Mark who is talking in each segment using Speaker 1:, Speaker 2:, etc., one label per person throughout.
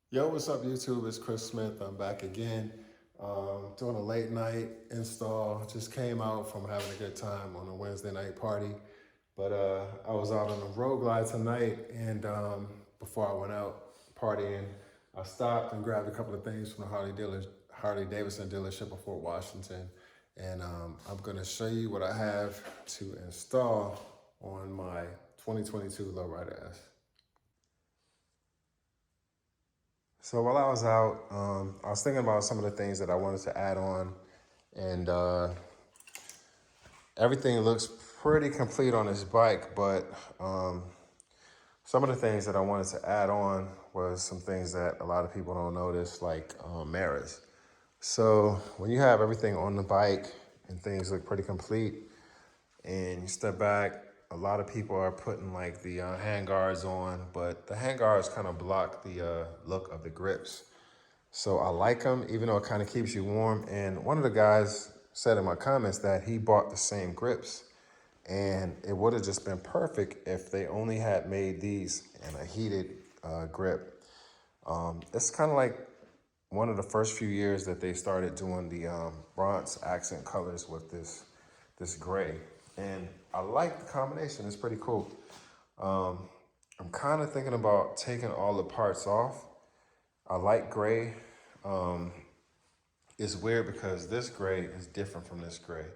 Speaker 1: Yo, what's up, YouTube? It's Chris Smith. I'm back again, doing a late night install. Just came out from having a good time on a Wednesday night party. But I was out on the road glide tonight, and before I went out partying, I stopped and grabbed a couple of things from the Harley-Davidson dealership of Fort Washington. And I'm gonna show you what I have to install on my 2022 Lowrider S. So while I was out, I was thinking about some of the things that I wanted to add on, and everything looks pretty complete on this bike, but some of the things that I wanted to add on was some things that a lot of people don't notice, like mirrors. So when you have everything on the bike and things look pretty complete, and you step back, a lot of people are putting like the hand guards on, but the hand guards kind of block the look of the grips. So I like them, even though it kind of keeps you warm. And one of the guys said in my comments that he bought the same grips, and it would have just been perfect if they only had made these in a heated grip. It's kind of like one of the first few years that they started doing the bronze accent colors with this gray. And I like the combination, it's pretty cool. I'm kind of thinking about taking all the parts off. I like gray. It's weird because this gray is different from this gray.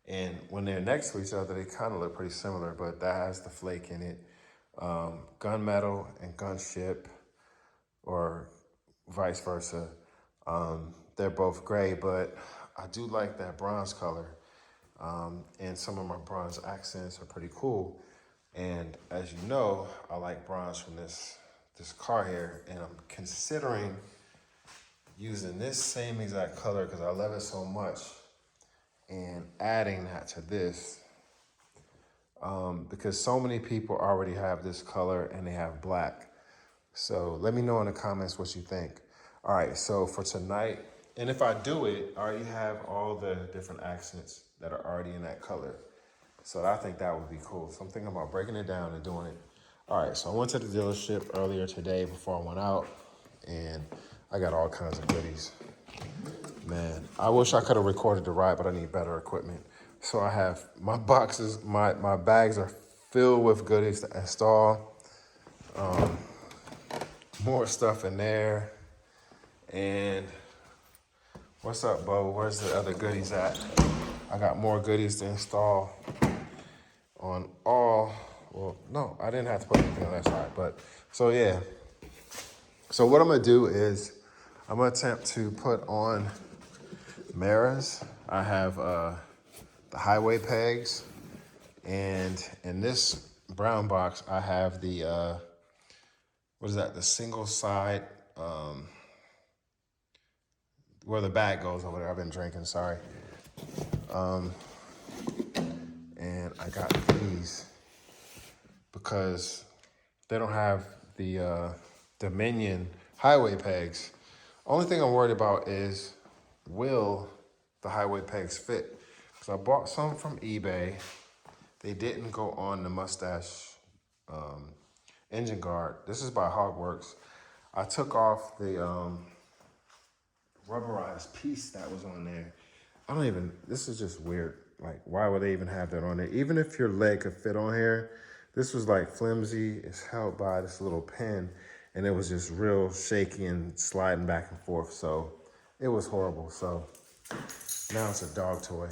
Speaker 1: And when they're next to each other, they kind of look pretty similar, but that has the flake in it. Gunmetal and gunship, or vice versa. They're both gray, but I do like that bronze color. And some of my bronze accents are pretty cool. And as you know, I like bronze from this car here, and I'm considering using this same exact color because I love it so much, and adding that to this, because so many people already have this color and they have black. So let me know in the comments what you think. All right, so for tonight, and if I do it, I already have all the different accents that are already in that color. So I think that would be cool. So I'm thinking about breaking it down and doing it. All right, so I went to the dealership earlier today before I went out, and I got all kinds of goodies. Man, I wish I could have recorded the ride, but I need better equipment. So I have my boxes, my bags are filled with goodies to install. More stuff in there. And what's up, Bo? Where's the other goodies at? I got more goodies to install on all, well, no, I didn't have to put anything on that side, but, so yeah. So what I'm gonna do is, I'm gonna attempt to put on mirrors. I have the highway pegs, and in this brown box, I have the, what is that, the single side, where the bag goes over there. I've been drinking, sorry. And I got these because they don't have the Dominion highway pegs. Only thing I'm worried about is, will the highway pegs fit? Because I bought some from eBay. They didn't go on the mustache engine guard. This is by Hogworks. I took off the rubberized piece that was on there. This is just weird. Like, why would they even have that on there? Even if your leg could fit on here, this was like flimsy. It's held by this little pin, and it was just real shaky and sliding back and forth. So it was horrible. So now it's a dog toy.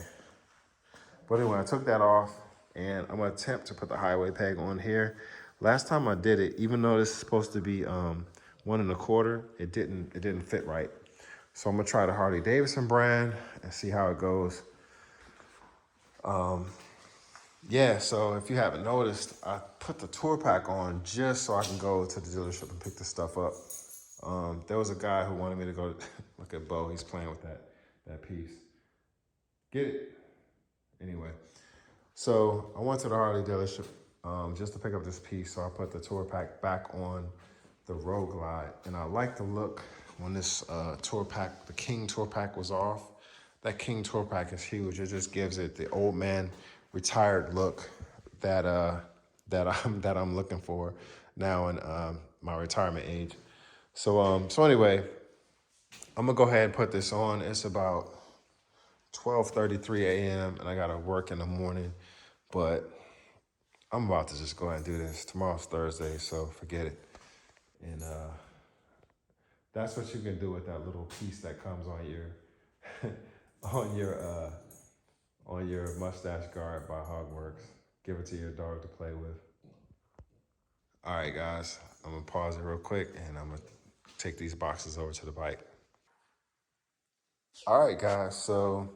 Speaker 1: But anyway, I took that off, and I'm gonna attempt to put the highway peg on here. Last time I did it, even though this is supposed to be 1 1/4, it didn't fit right. So I'm gonna try the Harley-Davidson brand and see how it goes. Yeah, so if you haven't noticed, I put the tour pack on just so I can go to the dealership and pick this stuff up. There was a guy who wanted me to go, look at Bo, he's playing with that piece. Get it? Anyway, so I went to the Harley dealership just to pick up this piece, so I put the tour pack back on the Road Glide. And I like the look when this tour pack, the King tour pack was off. That King tour pack is huge. It just gives it the old man retired look that I'm looking for now in my retirement age. So anyway, I'm gonna go ahead and put this on. It's about 12:33 a.m. and I gotta work in the morning, but I'm about to just go ahead and do this. Tomorrow's Thursday, so forget it. And that's what you can do with that little piece that comes on your on your mustache guard by Hogworks. Give it to your dog to play with. All right, guys, I'm gonna pause it real quick and I'm gonna take these boxes over to the bike. All right, guys, so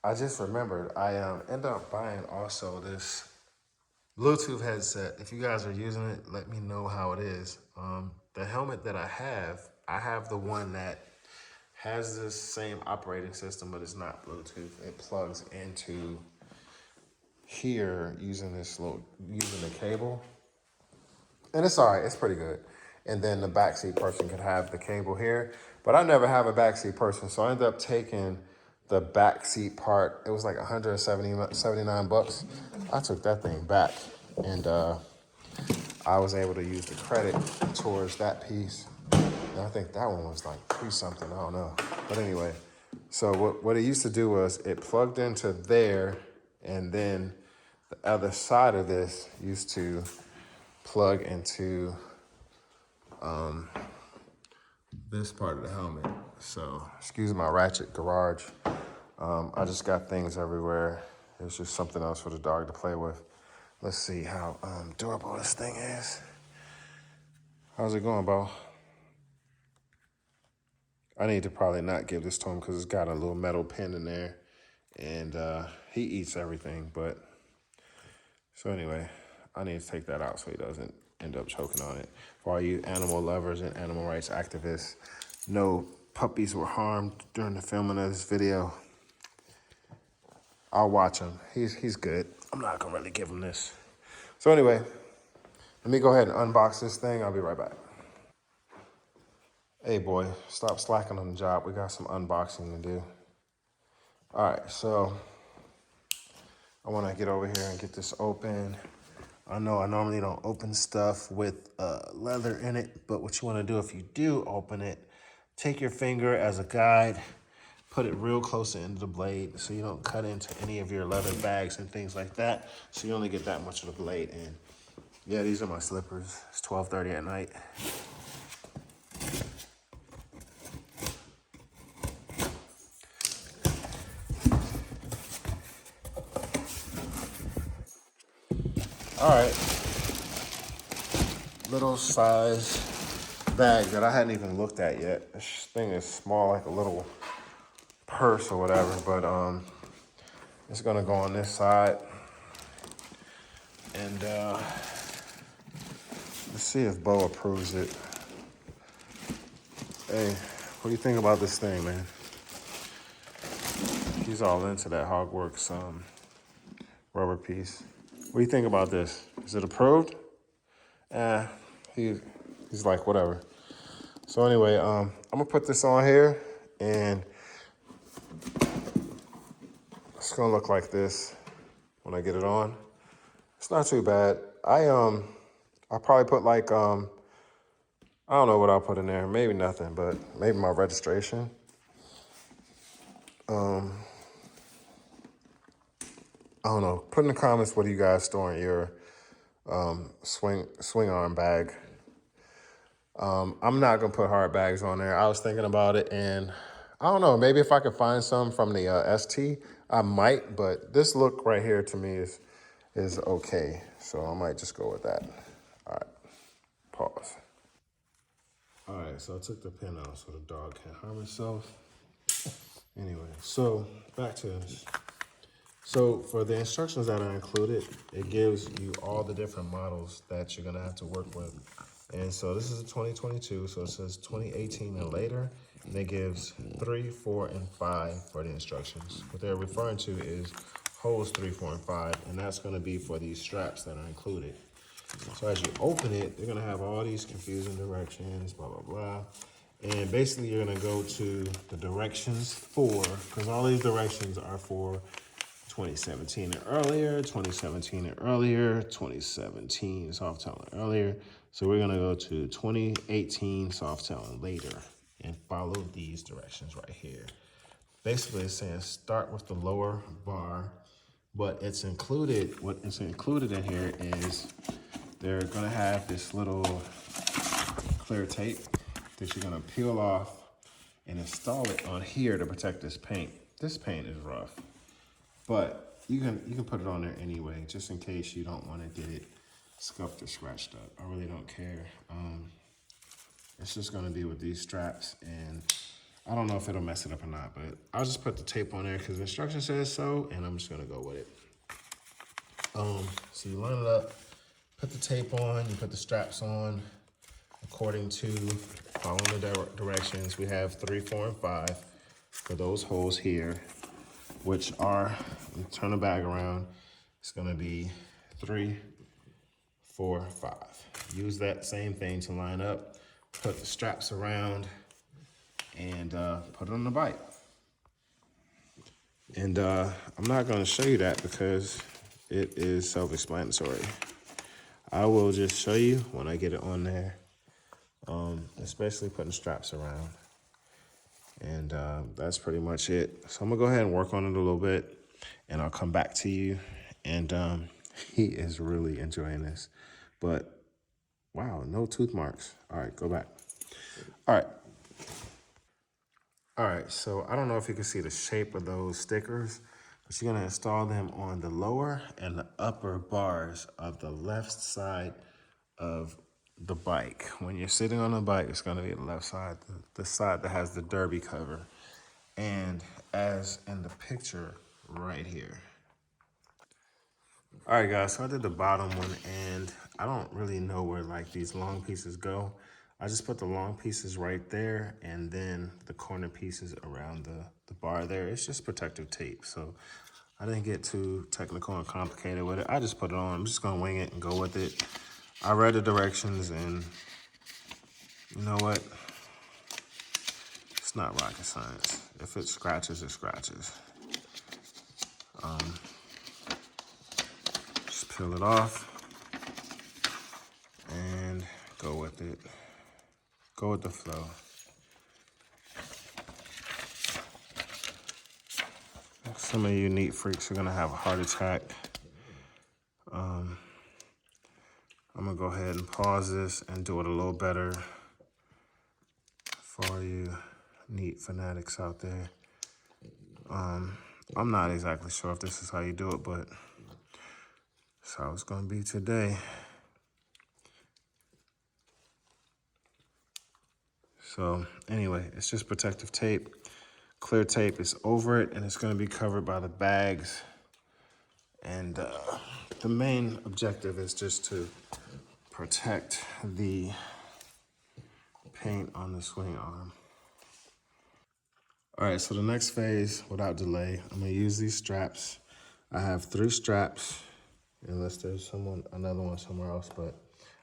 Speaker 1: I just remembered I ended up buying also this Bluetooth headset. If you guys are using it, let me know how it is. The helmet that I have the one that has this same operating system, but it's not Bluetooth. It plugs into here using the cable. And it's all right, it's pretty good. And then the backseat person could have the cable here, but I never have a backseat person. So I ended up taking the backseat part. It was like 179 bucks. I took that thing back and I was able to use the credit towards that piece. And I think that one was like 3 something, I don't know. But anyway, so what it used to do was it plugged into there, and then the other side of this used to plug into this part of the helmet. So excuse my ratchet garage. I just got things everywhere. It's just something else for the dog to play with. Let's see how durable this thing is. How's it going, Bo? I need to probably not give this to him because it's got a little metal pin in there, and he eats everything. But so anyway, I need to take that out so he doesn't end up choking on it. For all you animal lovers and animal rights activists, no puppies were harmed during the filming of this video. I'll watch him. He's good. I'm not gonna really give him this. So anyway, let me go ahead and unbox this thing. I'll be right back. Hey boy, stop slacking on the job. We got some unboxing to do. All right, so I wanna get over here and get this open. I know I normally don't open stuff with leather in it, but what you wanna do if you do open it, take your finger as a guide, put it real close to the end of the blade so you don't cut into any of your leather bags and things like that, so you only get that much of the blade in. Yeah, these are my slippers. It's 12:30 at night. All right, little size bag that I hadn't even looked at yet. This thing is small, like a little purse or whatever, but it's gonna go on this side. And let's see if Bo approves it. Hey, what do you think about this thing, man? He's all into that Hogworks rubber piece. What do you think about this? Is it approved? He's like, whatever. So anyway, I'm gonna put this on here, and it's gonna look like this when I get it on. It's not too bad. I'll probably put like I don't know what I'll put in there. Maybe nothing, but maybe my registration. I don't know. Put in the comments what do you guys store in your swing arm bag. I'm not gonna put hard bags on there. I was thinking about it, and I don't know. Maybe if I could find some from the ST, I might. But this look right here to me is okay, so I might just go with that. All right, pause. All right, so I took the pin out so the dog can't harm himself. Anyway, so back to this. So for the instructions that are included, it gives you all the different models that you're gonna have to work with. And so this is a 2022, so it says 2018 and later, and it gives 3, 4, and 5 for the instructions. What they're referring to is holes 3, 4, and 5, and that's gonna be for these straps that are included. So as you open it, they're gonna have all these confusing directions, blah, blah, blah. And basically you're gonna go to the directions for, because all these directions are for 2017 and earlier, 2017 and earlier, 2017 soft tone and earlier, So we're gonna go to 2018 Softail and later and follow these directions right here. Basically it's saying start with the lower bar, but it's included, what is included in here is they're gonna have this little clear tape that you're gonna peel off and install it on here to protect this paint. This paint is rough, but you can put it on there anyway, just in case you don't want to get it scuffed or scratched up. I really don't care. It's just gonna be with these straps, and I don't know if it'll mess it up or not, but I'll just put the tape on there because the instruction says so, and I'm just gonna go with it. So you line it up, put the tape on, you put the straps on according to following the directions. We have 3, 4, and 5 for those holes here, which are, turn the bag around, it's gonna be 3, 4, 5. Use that same thing to line up, put the straps around, and put it on the bike. And I'm not gonna show you that because it is self-explanatory. I will just show you when I get it on there, especially putting straps around. And that's pretty much it. So I'm gonna go ahead and work on it a little bit, and I'll come back to you. And he is really enjoying this. But wow, no tooth marks. All right, go back. All right. All right, so I don't know if you can see the shape of those stickers, but you're gonna install them on the lower and the upper bars of the left side of the bike. When you're sitting on the bike, it's gonna be the left side, the side that has the derby cover. And as in the picture right here. All right, guys, so I did the bottom one, and I don't really know where like these long pieces go. I just put the long pieces right there, and then the corner pieces around the bar there. It's just protective tape, so I didn't get too technical and complicated with it. I just put it on. I'm just gonna wing it and go with it. I read the directions, and you know what? It's not rocket science. If it scratches, it scratches. Just peel it off and go with it. Go with the flow. Some of you neat freaks are gonna have a heart attack. I'm gonna go ahead and pause this and do it a little better for you neat fanatics out there. I'm not exactly sure if this is how you do it, but that's how it's gonna be today. So anyway, it's just protective tape. Clear tape is over it, and it's gonna be covered by the bags. And the main objective is just to protect the paint on the swing arm. All right, so the next phase, without delay, I'm gonna use these straps. I have 3 straps, unless there's another one somewhere else, but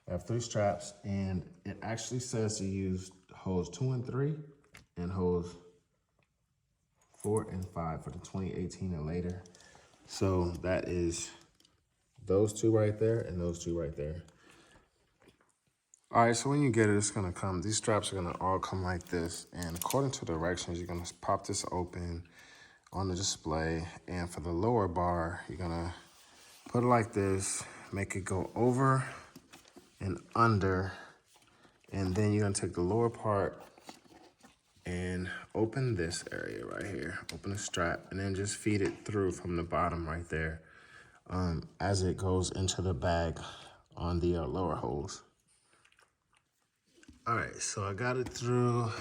Speaker 1: I have 3 straps, and it actually says to use hose 2 and 3 and hose 4 and 5 for the 2018 and later. So that is those 2 right there and those 2 right there. All right, so when you get it, it's gonna come, these straps are gonna all come like this, and according to directions, you're gonna pop this open on the display, and for the lower bar, you're gonna put it like this, make it go over and under, and then you're gonna take the lower part and open this area right here, open the strap, and then just feed it through from the bottom right there as it goes into the bag on the lower holes. All right, so I got it through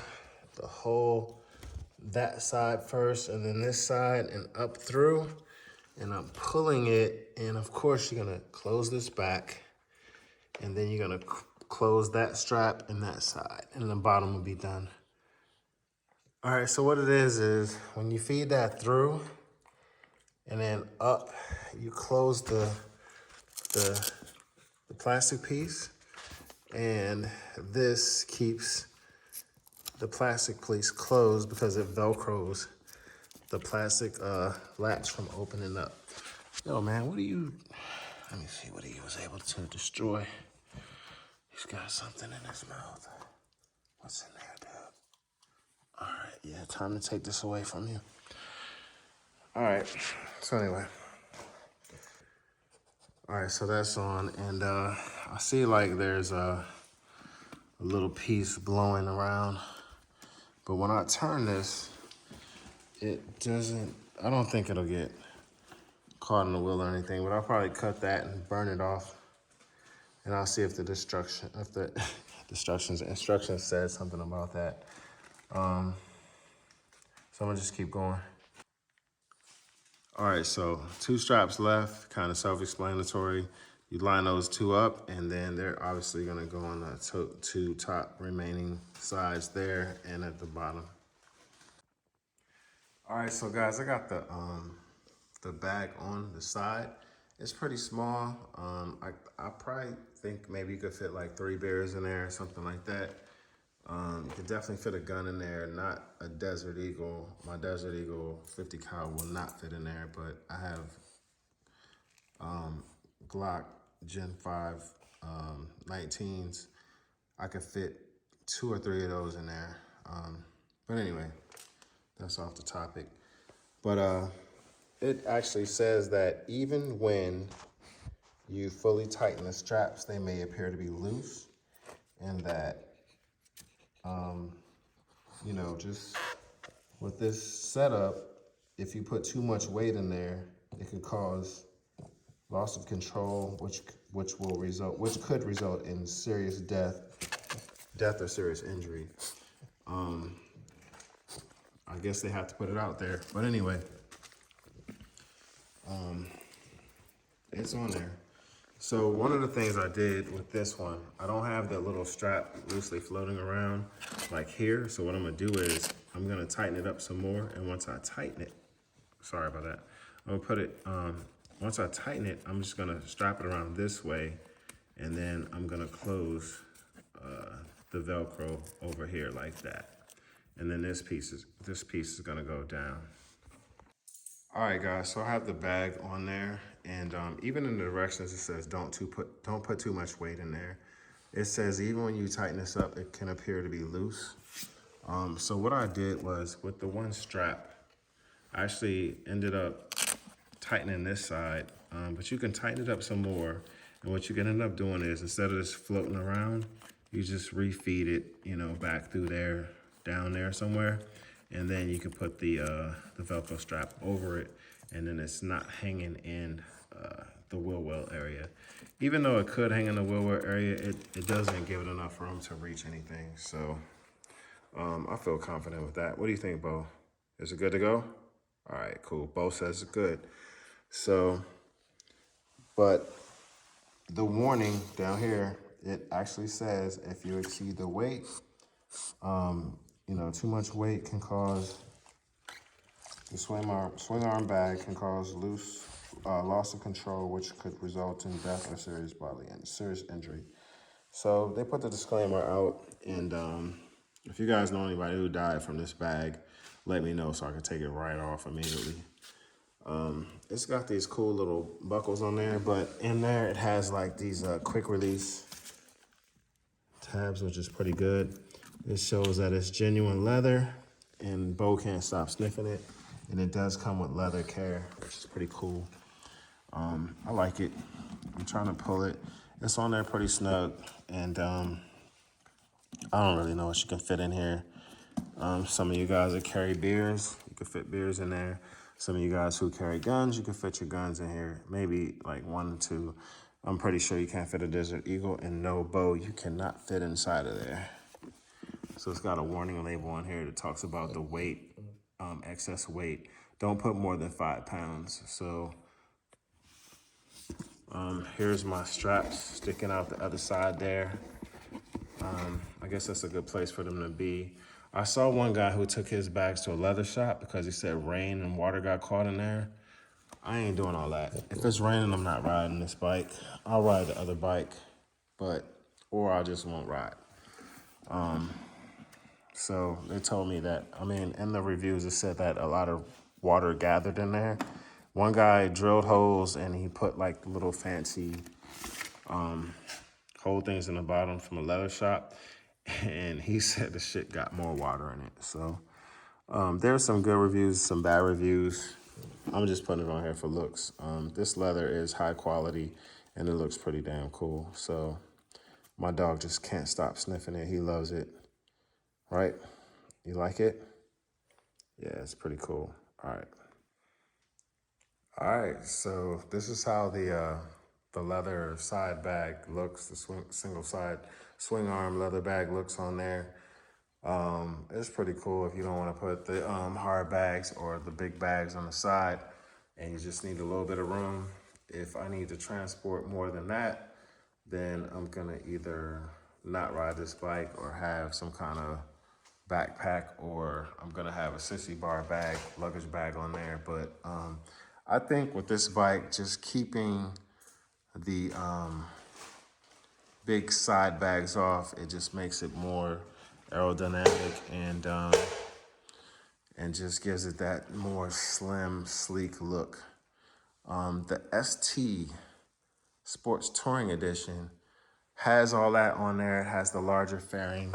Speaker 1: the hole, that side first, and then this side and up through, and I'm pulling it, and of course you're gonna close this back, and then you're gonna close that strap and that side, and the bottom will be done. All right, so what it is when you feed that through and then up, you close the plastic piece, and this keeps the plastic piece closed because it Velcros the plastic latch from opening up. Yo, man, let me see what he was able to destroy. He's got something in his mouth. What's in there, dude? All right, yeah, time to take this away from you. All right, so anyway. All right, so that's on, and I see like there's a little piece blowing around, but when I turn this, it doesn't, I don't think it'll get caught in the wheel or anything, but I'll probably cut that and burn it off, and I'll see if the instructions said something about that. So I'm gonna just keep going. All right, so 2 straps left, kind of self-explanatory. You line those 2 up, and then they're obviously gonna go on the 2 top remaining sides there and at the bottom. All right, so guys, I got the bag on the side. It's pretty small. I probably think maybe you could fit like 3 beers in there, something like that. You could definitely fit a gun in there, not a Desert Eagle. My Desert Eagle 50 cal will not fit in there, but I have Glock Gen 5 19s. I could fit 2 or 3 of those in there. But anyway, that's off the topic. But it actually says that even when you fully tighten the straps, they may appear to be loose, and that you know, just with this setup, if you put too much weight in there, it could cause loss of control, which could result in serious death or serious injury. I guess they have to put it out there, but anyway, it's on there. So one of the things I did with this one, I don't have that little strap loosely floating around like here. So what I'm gonna do is I'm gonna tighten it up some more. And once I tighten it, sorry about that. I'm gonna put it, once I tighten it, I'm just gonna strap it around this way. And then I'm gonna close the Velcro over here like that. And then this piece is gonna go down. All right, guys, so I have the bag on there, and even in the directions, it says don't put too much weight in there. It says even when you tighten this up, it can appear to be loose. So what I did was, with the one strap, I actually ended up tightening this side, but you can tighten it up some more. And what you can end up doing is, instead of just floating around, you just refeed it, you know, back through there, down there somewhere. And then you can put the Velcro strap over it, and then it's not hanging in the wheel well area. Even though it could hang in the wheel well area, it doesn't give it enough room to reach anything. So I feel confident with that. What do you think, Bo? Is it good to go? All right, cool. Bo says it's good. So, but the warning down here, it actually says if you exceed the weight, you know, too much weight can cause the swing arm bag can cause loss of control, which could result in death or serious injury. So they put the disclaimer out, and if you guys know anybody who died from this bag, let me know so I can take it right off immediately. It's got these cool little buckles on there, but in there it has like these quick release tabs, which is pretty good. It shows that it's genuine leather, and Bo can't stop sniffing it. And it does come with leather care, which is pretty cool. I like it. I'm trying to pull it. It's on there pretty snug, and I don't really know what you can fit in here. Some of you guys that carry beers, you can fit beers in there. Some of you guys who carry guns, you can fit your guns in here. Maybe like 1 or 2. I'm pretty sure you can't fit a Desert Eagle, and no, Bo, you cannot fit inside of there. So it's got a warning label on here that talks about the weight, excess weight. Don't put more than 5 pounds. So here's my straps sticking out the other side there. I guess that's a good place for them to be. I saw one guy who took his bags to a leather shop because he said rain and water got caught in there. I ain't doing all that. If it's raining, I'm not riding this bike. I'll ride the other bike, or I just won't ride. So they told me that, I mean, in the reviews, it said that a lot of water gathered in there. One guy drilled holes, and he put like little fancy whole thing's in the bottom from a leather shop. And he said the shit got more water in it. So there's some good reviews, some bad reviews. I'm just putting it on here for looks. This leather is high quality and it looks pretty damn cool. So my dog just can't stop sniffing it. He loves it. Right? You like it? Yeah, it's pretty cool. All right. All right, so this is how the leather side bag looks, the single side swing arm leather bag looks on there. It's pretty cool if you don't want to put the hard bags or the big bags on the side and you just need a little bit of room. If I need to transport more than that, then I'm gonna either not ride this bike or have some kind of backpack, or I'm gonna have a sissy bar bag, luggage bag on there. But I think with this bike, just keeping the big side bags off, it just makes it more aerodynamic and just gives it that more slim, sleek look. The ST Sports Touring Edition has all that on there. It has the larger fairing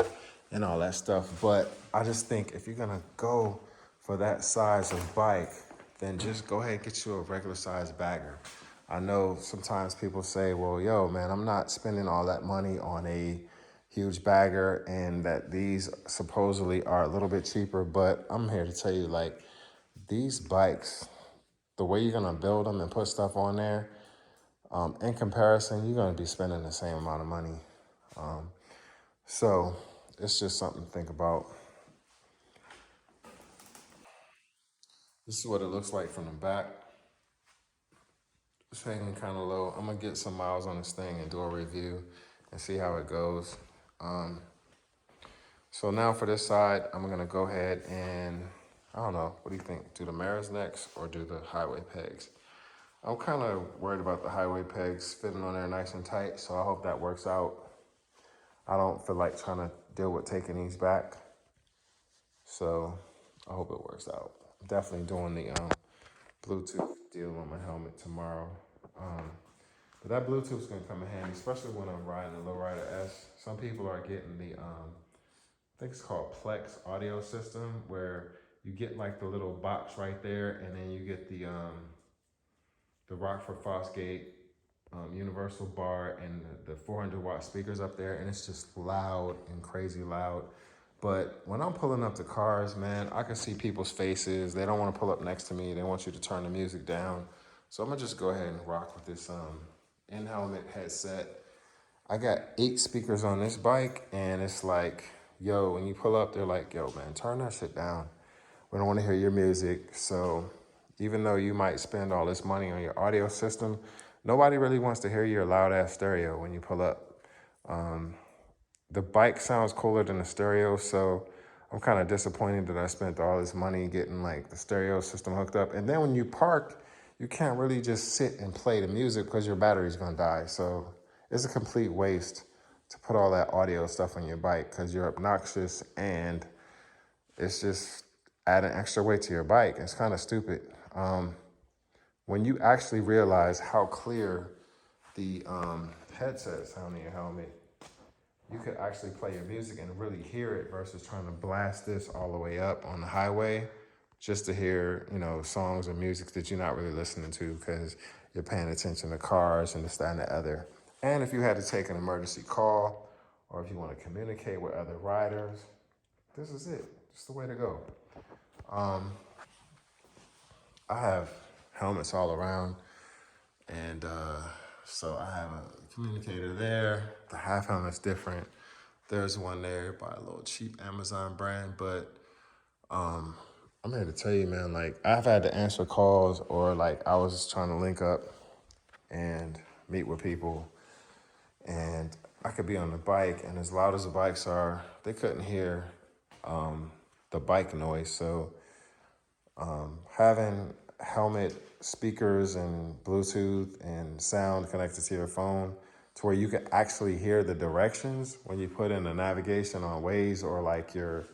Speaker 1: and all that stuff. But I just think if you're gonna go for that size of bike, then just go ahead and get you a regular size bagger. I know sometimes people say, well, yo, man, I'm not spending all that money on a huge bagger, and that these supposedly are a little bit cheaper, but I'm here to tell you, like, these bikes, the way you're gonna build them and put stuff on there, in comparison, you're gonna be spending the same amount of money. So it's just something to think about. This is what it looks like from the back. It's hanging kind of low. I'm gonna get some miles on this thing and do a review and see how it goes. So now for this side, I'm gonna go ahead and, I don't know, what do you think? Do the mirrors next or do the highway pegs? I'm kind of worried about the highway pegs fitting on there nice and tight, so I hope that works out. I don't feel like trying to deal with taking these back, so I hope it works out. I'm definitely doing the Bluetooth deal on my helmet tomorrow. But that Bluetooth's gonna come in handy, especially when I'm riding the Lowrider S. Some people are getting the, I think it's called Plex audio system, where you get like the little box right there, and then you get the Rockform Fosgate universal bar and the 400-watt speakers up there, and it's just loud and crazy loud. But when I'm pulling up to cars, man, I can see people's faces. They don't want to pull up next to me. They want you to turn the music down. So I'm gonna just go ahead and rock with this in-helmet headset. I got 8 speakers on this bike, and it's like, yo, when you pull up, they're like, yo, man, turn that shit down. We don't want to hear your music. So even though you might spend all this money on your audio system, nobody really wants to hear your loud ass stereo when you pull up. The bike sounds cooler than the stereo, so I'm kind of disappointed that I spent all this money getting like the stereo system hooked up. And then when you park, you can't really just sit and play the music because your battery's gonna die. So it's a complete waste to put all that audio stuff on your bike because you're obnoxious, and it's just adding extra weight to your bike. It's kind of stupid. When you actually realize how clear the headset sound in your helmet, you could actually play your music and really hear it versus trying to blast this all the way up on the highway just to hear, you know, songs or music that you're not really listening to because you're paying attention to cars and this, that, and the other. And if you had to take an emergency call or if you want to communicate with other riders, this is it. It's the way to go. I have helmets all around, and so I have a communicator there. The half helmet's different. There's one there by a little cheap Amazon brand, but I'm here to tell you, man, like I've had to answer calls, or like I was trying to link up and meet with people, and I could be on the bike, and as loud as the bikes are, they couldn't hear the bike noise. So having helmet speakers and Bluetooth and sound connected to your phone to where you can actually hear the directions when you put in the navigation on Waze or like your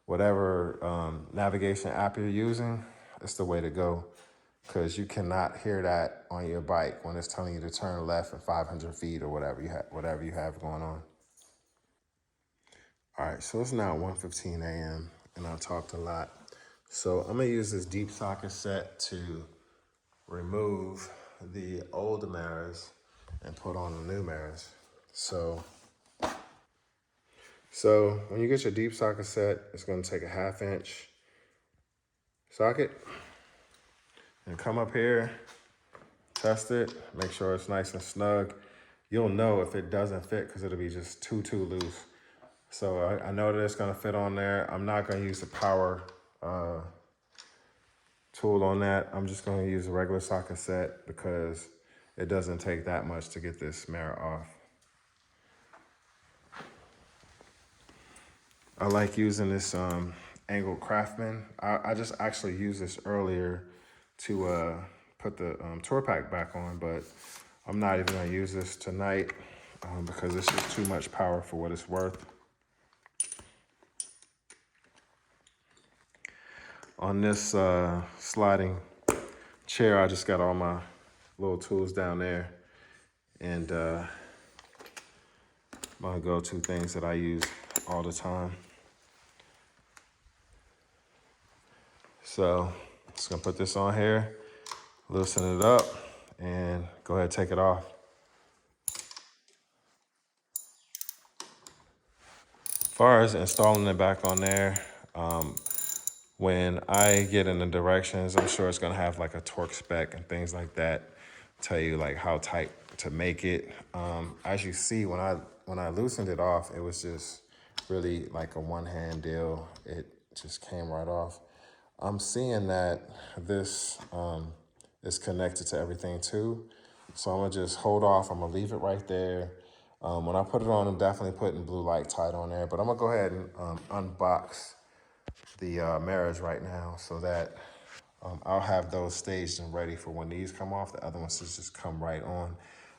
Speaker 1: whatever navigation app you're using, it's the way to go. because you cannot hear that on your bike when it's telling you to turn left at 500 feet or whatever you have going on. All right, so it's now 1:15 a.m. and I've talked a lot. So I'm gonna use this deep socket set to remove the old mirrors and put on the new mirrors. So when you get your deep socket set, it's gonna take a 1/2 inch socket and come up here, test it, make sure it's nice and snug. You'll know if it doesn't fit because it'll be just too loose. So I know that it's gonna fit on there. I'm not gonna use the power tool on that. I'm just gonna use a regular socket set because it doesn't take that much to get this mirror off. I like using this angled Craftsman. I just actually used this earlier to put the tour pack back on, but I'm not even gonna use this tonight because it's just too much power for what it's worth. On this sliding chair, I just got all my little tools down there, and my go-to things that I use all the time. So just gonna put this on here, loosen it up, and go ahead and take it off. As far as installing it back on there, when I get in the directions, I'm sure it's gonna have like a torque spec and things like that, tell you like how tight to make it. As you see, when I loosened it off, it was just really like a one-hand deal. It just came right off. I'm seeing that this is connected to everything too. So I'm gonna just hold off. I'm gonna leave it right there. When I put it on, I'm definitely putting blue light tight on there, but I'm gonna go ahead and unbox the mirrors right now so that I'll have those staged and ready for when these come off. The other ones just come right on.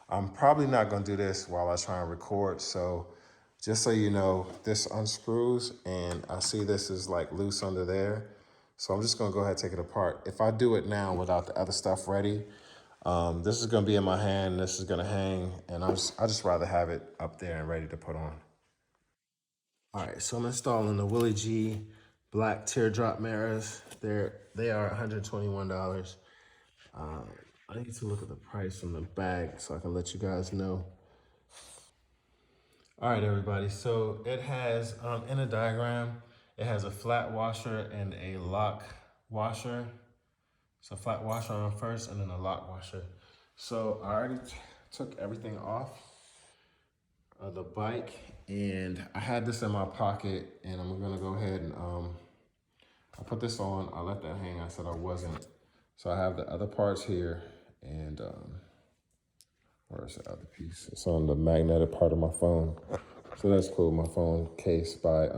Speaker 1: I'm probably not gonna do this while I try and record, so just so you know, this unscrews and I see this is like loose under there. So I'm just gonna go ahead and take it apart. If I do it now without the other stuff ready, this is gonna be in my hand, this is gonna hang, and I just rather have it up there and ready to put on. All right, so I'm installing the Willie G black teardrop mirrors. They are $121. I need to look at the price on the bag so I can let you guys know. All right, everybody. So it has in a diagram, it has a flat washer and a lock washer. So flat washer on first and then a lock washer. So I already took everything off of the bike and I had this in my pocket and I'm gonna go ahead and I put this on, I let that hang, I said I wasn't. So I have the other parts here and where's the other piece? It's on the magnetic part of my phone. So that's cool, my phone case by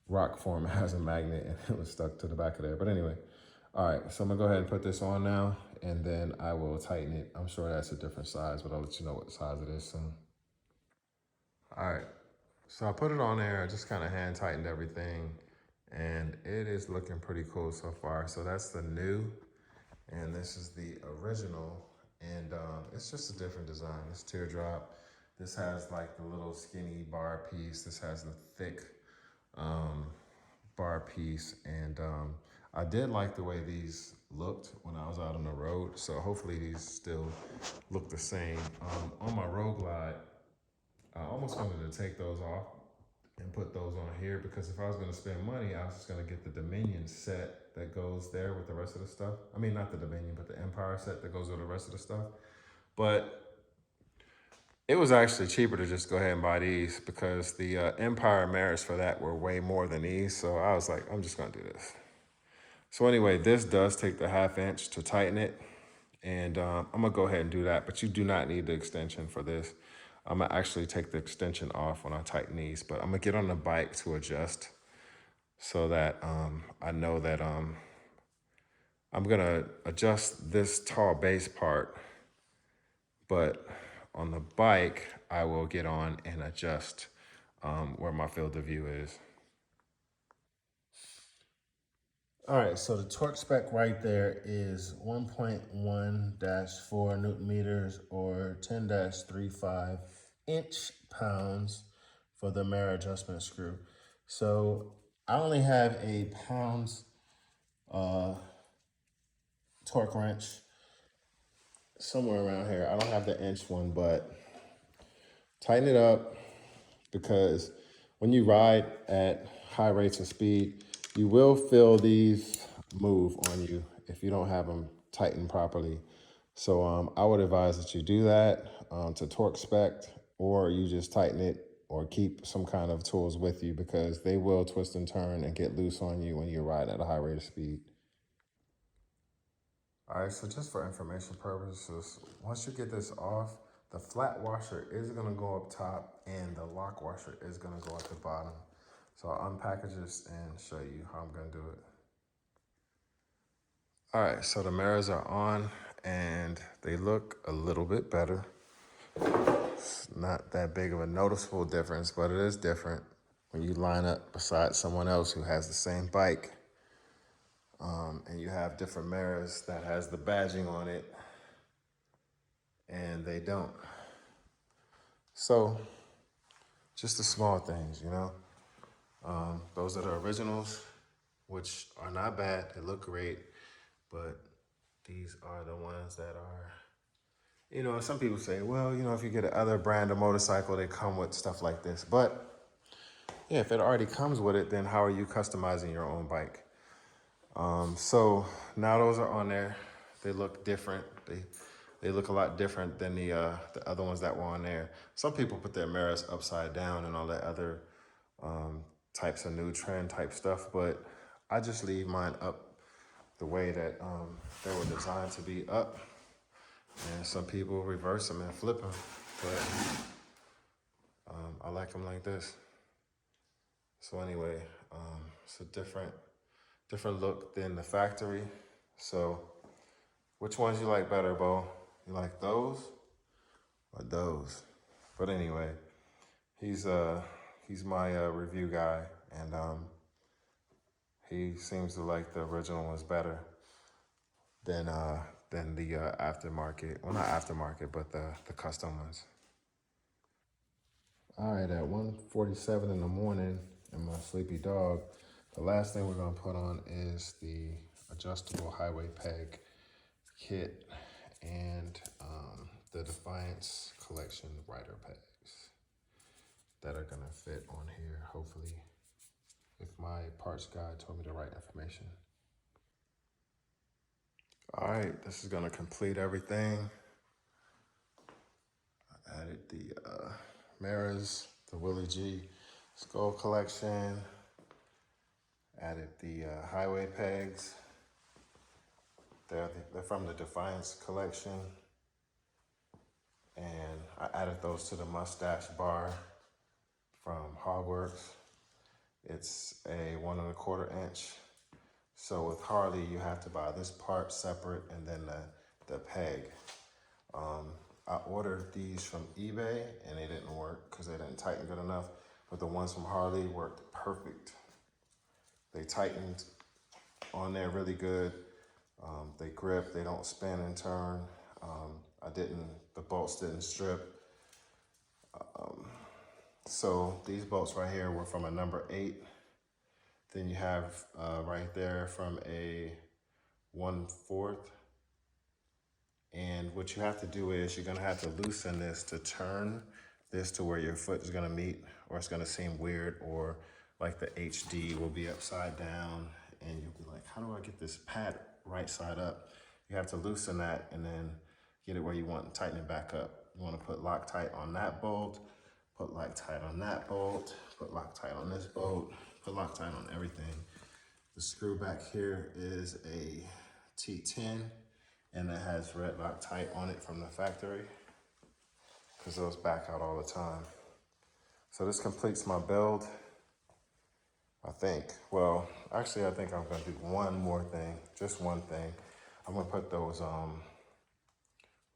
Speaker 1: Rockform. It has a magnet and it was stuck to the back of there. But anyway, all right, so I'm gonna go ahead and put this on now and then I will tighten it. I'm sure that's a different size, but I'll let you know what size it is soon. All right, so I put it on there, I just kind of hand tightened everything and it is looking pretty cool so far. So that's the new and this is the original and it's just a different design. It's teardrop. This has like the little skinny bar piece. This has the thick bar piece and I did like the way these looked when I was out on the road, so hopefully these still look the same. On my road glide, I almost wanted to take those off and put those on here because if I was going to spend money, I was just going to get the Dominion set that goes there with the rest of the stuff. I mean, not the Dominion, but the Empire set that goes with the rest of the stuff. But it was actually cheaper to just go ahead and buy these because the Empire mirrors for that were way more than these. So I was like, I'm just gonna do this. So anyway, this does take the 1/2 inch to tighten it. And I'm gonna go ahead and do that, but you do not need the extension for this. I'm gonna actually take the extension off when I tighten these, but I'm gonna get on the bike to adjust so that I know that I'm gonna adjust this tall base part, but on the bike, I will get on and adjust where my field of view is. All right, so the torque spec right there is 1.1-4 Newton meters or 10-35 inch-pounds for the mirror adjustment screw. So I only have a pounds torque wrench somewhere around here. I don't have the inch one, but tighten it up, because when you ride at high rates of speed, you will feel these move on you if you don't have them tightened properly. So I would advise that you do that to torque spec, or you just tighten it or keep some kind of tools with you, because they will twist and turn and get loose on you when you're riding at a high rate of speed. All right, so just for information purposes, once you get this off, the flat washer is gonna go up top and the lock washer is gonna go at the bottom. So I'll unpackage this and show you how I'm gonna do it. All right, so the mirrors are on and they look a little bit better. It's not that big of a noticeable difference, but it is different when you line up beside someone else who has the same bike. And you have different mirrors that has the badging on it and they don't. So just the small things, you know. Those are the originals, which are not bad. They look great, but these are the ones that are, you know, some people say, well, you know, if you get another brand of motorcycle, they come with stuff like this. But yeah, if it already comes with it, then how are you customizing your own bike? So now those are on there. They look different. They look a lot different than the other ones that were on there. Some people put their mirrors upside down and all that other types of new trend type stuff, but I just leave mine up the way that they were designed to be up. And some people reverse them and flip them, but I like them like this. So anyway, it's a different look than the factory. So which ones you like better, Bo? You like those or those? But anyway, he's my review guy, and he seems to like the original ones better than the aftermarket. Well, not aftermarket, but the custom ones. All right, at 1:47 in the morning, and my sleepy dog, the last thing we're gonna put on is the adjustable highway peg kit and the Defiance collection rider pegs that are gonna fit on here, hopefully, if my parts guy told me the right information. All right, this is gonna complete everything. I added the mirrors, the Willie G skull collection, added the highway pegs. They're from the Defiance collection. And I added those to the mustache bar from Hogworks. It's a 1 1/4 inch. So with Harley, you have to buy this part separate and then the peg. I ordered these from eBay and they didn't work because they didn't tighten good enough, but the ones from Harley worked perfect. They tightened on there really good. They grip, they don't spin and turn. The bolts didn't strip. So these bolts right here were from a number 8. Then you have right there from a 1/4. And what you have to do is you're gonna have to loosen this to turn this to where your foot is gonna meet, or it's gonna seem weird, or like the HD will be upside down and you'll be like, how do I get this pad right side up? You have to loosen that and then get it where you want and tighten it back up. You wanna put Loctite on that bolt, put Loctite on that bolt, put Loctite on this bolt, put Loctite on everything. The screw back here is a T10 and it has red Loctite on it from the factory because those back out all the time. So this completes my build, I think. Well, actually I think I'm gonna do one more thing, just one thing. I'm gonna put those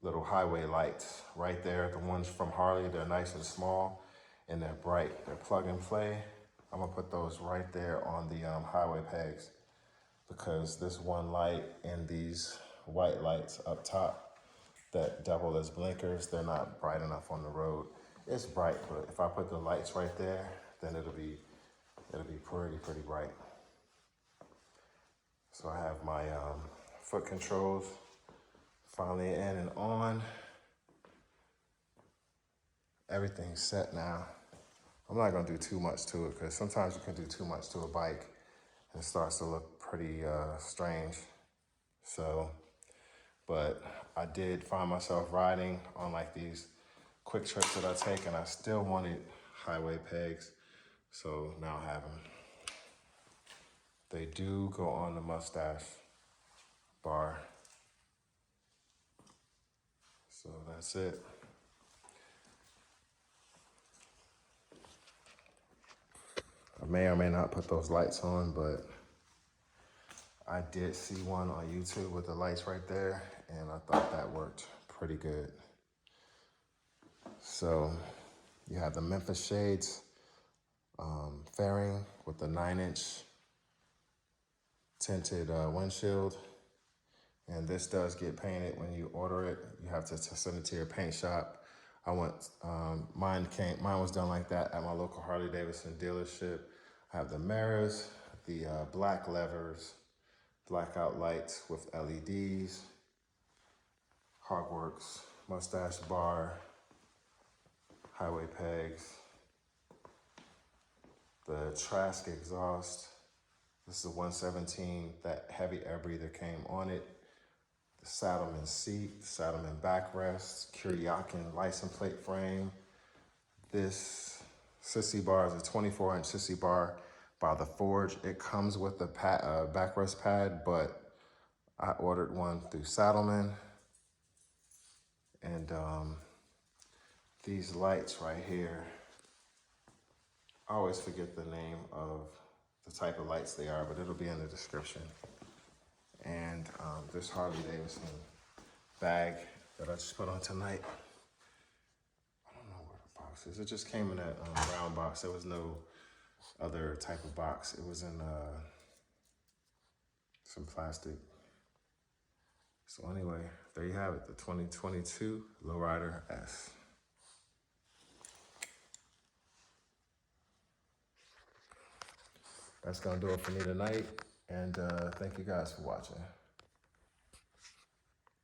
Speaker 1: little highway lights right there. The ones from Harley, they're nice and small and they're bright. They're plug and play. I'm gonna put those right there on the highway pegs. because this one light and these white lights up top that double as blinkers, they're not bright enough on the road. It's bright, but if I put the lights right there, then it'll be pretty bright. So I have my foot controls finally in and on. Everything's set now. I'm not gonna do too much to it because sometimes you can do too much to a bike and it starts to look pretty strange. So, but I did find myself riding on like these quick trips that I take, and I still wanted highway pegs. So now I have them. They do go on the mustache bar. So that's it. I may or may not put those lights on, but I did see one on YouTube with the lights right there, and I thought that worked pretty good. So you have the Memphis shades, fairing with the 9-inch tinted windshield. And this does get painted when you order it. You have to send it to your paint shop. I went, mine was done like that at my local Harley-Davidson dealership. I have the mirrors, the black levers, blackout lights with LEDs, Hogworks mustache bar, highway pegs, the Trask exhaust. This is a 117, that heavy air breather came on it. The Saddlemen seat, Saddlemen backrest, Kuryakyn license plate frame. This Sissy bar is a 24-inch Sissy bar by the Forge. It comes with the backrest pad, but I ordered one through Saddlemen. And these lights right here, I always forget the name of the type of lights they are, but it'll be in the description. And this Harley-Davidson bag that I just put on tonight. I don't know where the box is. It just came in that brown box. There was no other type of box. It was in some plastic. So anyway, there you have it, the 2022 Lowrider S. That's gonna do it for me tonight. And thank you guys for watching.